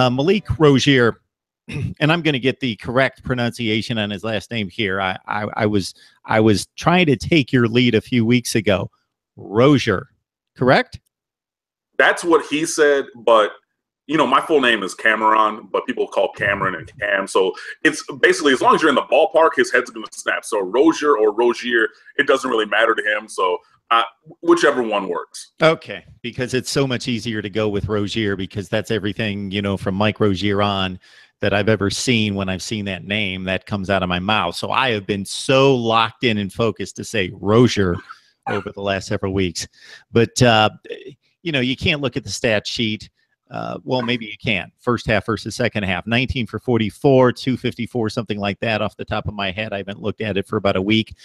Malik Rosier, and I'm going to get the correct pronunciation on his last name here. I was trying to take your lead a few weeks ago. Rosier, correct? That's what he said, but you know, my full name is Cameron, but people call Cameron and Cam. So it's basically, as long as you're in the ballpark, his head's going to snap. So Rosier or Rosier, it doesn't really matter to him. So whichever one works. Okay, because it's so much easier to go with Rosier because that's everything, you know, from Mike Rosier on that I've ever seen. When I've seen that name, that comes out of my mouth. So I have been so locked in and focused to say Rosier over the last several weeks. But, you know, you can't look at the stat sheet. Well, maybe you can. First half versus second half. 19 for 44, 254, something like that off the top of my head. I haven't looked at it for about a week.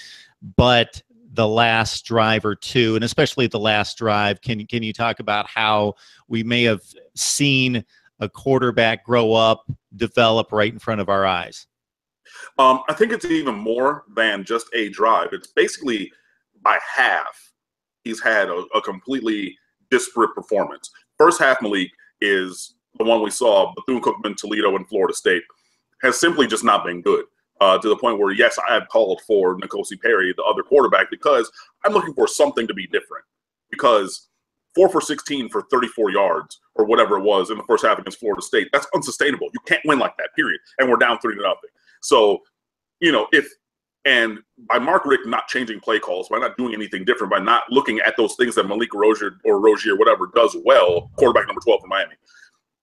But the last drive or two, and especially the last drive, can you talk about how we may have seen a quarterback grow up, develop right in front of our eyes? I think it's even more than just a drive. It's basically by half, he's had a completely disparate performance. First half, Malik is the one we saw, Bethune-Cookman, Toledo, and Florida State, has simply just not been good. To the point where, yes, I have called for N'Kosi Perry, the other quarterback, because I'm looking for something to be different. Because 4 for 16 for 34 yards or whatever it was in the first half against Florida State, that's unsustainable. You can't win like that, period. And we're down 3-0. So, you know, and by Mark Richt not changing play calls, by not doing anything different, by not looking at those things that Malik Rosier or Rosier, whatever, does well, quarterback number 12 for Miami.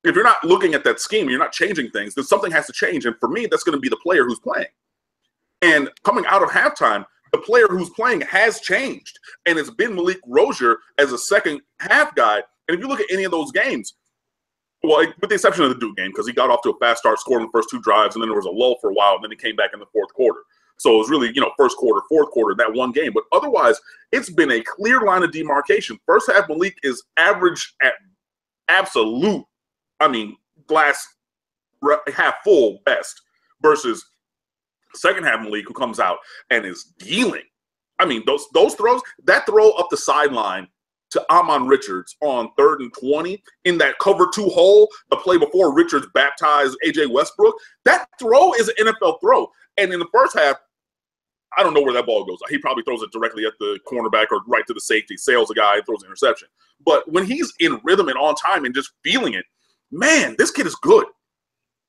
If you're not looking at that scheme, you're not changing things, then something has to change. And for me, that's going to be the player who's playing. And coming out of halftime, the player who's playing has changed. And it's been Malik Rosier as a second half guy. And if you look at any of those games, well, with the exception of the Duke game, because he got off to a fast start, scored in the first 2 drives, and then there was a lull for a while, and then he came back in the fourth quarter. So it was really, you know, first quarter, fourth quarter, that one game. But otherwise, it's been a clear line of demarcation. First half, Malik is average at absolute, I mean, glass half full best, versus second half Malik, who comes out and is dealing. I mean, those throws, that throw up the sideline to Amon Richards on 3rd and 20 in that cover 2 hole, the play before Richards baptized A.J. Westbrook, that throw is an NFL throw. And in the first half, I don't know where that ball goes. He probably throws it directly at the cornerback or right to the safety, sails a guy, and throws an interception. But when he's in rhythm and on time and just feeling it, man, this kid is good.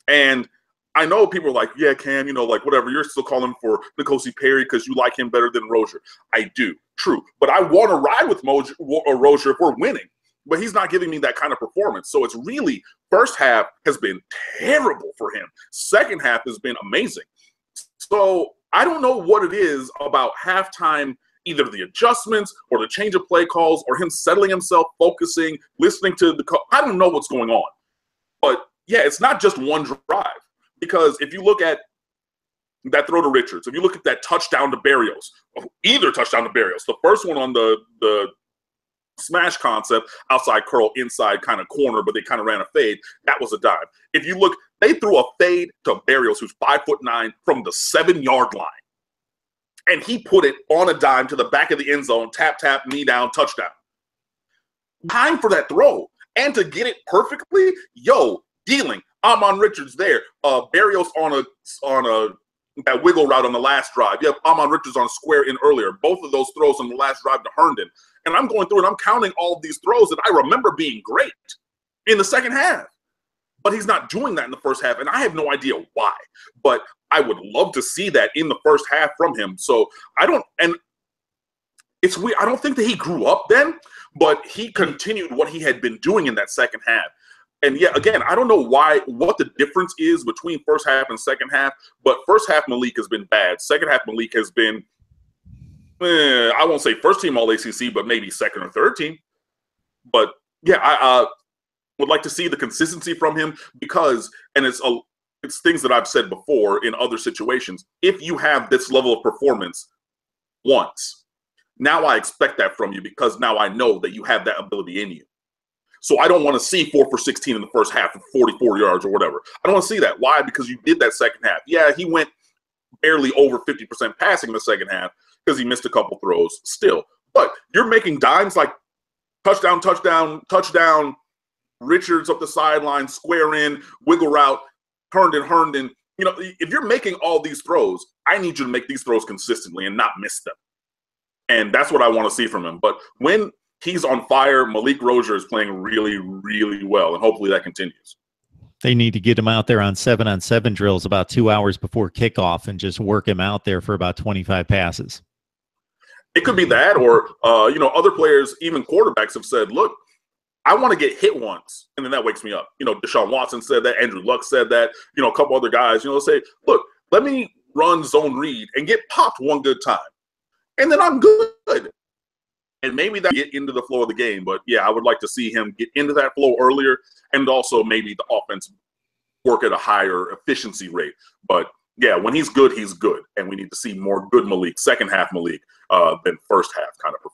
And I know people are like, yeah, Cam, you know, like whatever, you're still calling for N'Kosi Perry because you like him better than Rosier. I do, true. But I want to ride with Rosier if we're winning. But he's not giving me that kind of performance. So it's really, first half has been terrible for him. Second half has been amazing. So I don't know what it is about halftime, either the adjustments or the change of play calls or him settling himself, focusing, listening to I don't know what's going on. But, yeah, it's not just one drive. Because if you look at that throw to Richards, if you look at that touchdown to Berrios, either touchdown to Berrios, the first one on the smash concept, outside curl, inside kind of corner, but they kind of ran a fade, that was a dime. If you look, they threw a fade to Berrios, who's 5'9", from the 7-yard line. And he put it on a dime to the back of the end zone, tap, knee down, touchdown. Time for that throw. And to get it perfectly, dealing. Amon Richards there. Berrios on that wiggle route on the last drive. You have Amon Richards on a square in earlier. Both of those throws on the last drive to Herndon. And I'm going through and I'm counting all of these throws that I remember being great in the second half. But he's not doing that in the first half, and I have no idea why. But I would love to see that in the first half from him. So it's weird. I don't think that he grew up then, but he continued what he had been doing in that second half. And yeah, again, I don't know what the difference is between first half and second half, but first half Malik has been bad. Second half Malik has been, I won't say first team all ACC, but maybe second or third team. But yeah, I would like to see the consistency from him because, and it's things that I've said before in other situations. If you have this level of performance once, now I expect that from you because now I know that you have that ability in you. So I don't want to see 4 for 16 in the first half of 44 yards or whatever. I don't want to see that. Why? Because you did that second half. Yeah, he went barely over 50% passing in the second half because he missed a couple throws still. But you're making dimes like touchdown, Richards up the sideline, square in, wiggle route, Herndon. You know, if you're making all these throws, I need you to make these throws consistently and not miss them. And that's what I want to see from him. But when he's on fire, Malik Rosier is playing really, really well, and hopefully that continues. They need to get him out there on 7-on-7 drills about 2 hours before kickoff and just work him out there for about 25 passes. It could be that, or you know, other players, even quarterbacks, have said, look, I want to get hit once, and then that wakes me up. You know, Deshaun Watson said that. Andrew Luck said that. You know, a couple other guys, you know, say, look, let me run zone read and get popped one good time, and then I'm good. And maybe that get into the flow of the game. But, yeah, I would like to see him get into that flow earlier, and also maybe the offense work at a higher efficiency rate. But, yeah, when he's good, and we need to see more good Malik, second half Malik, than first half kind of performance.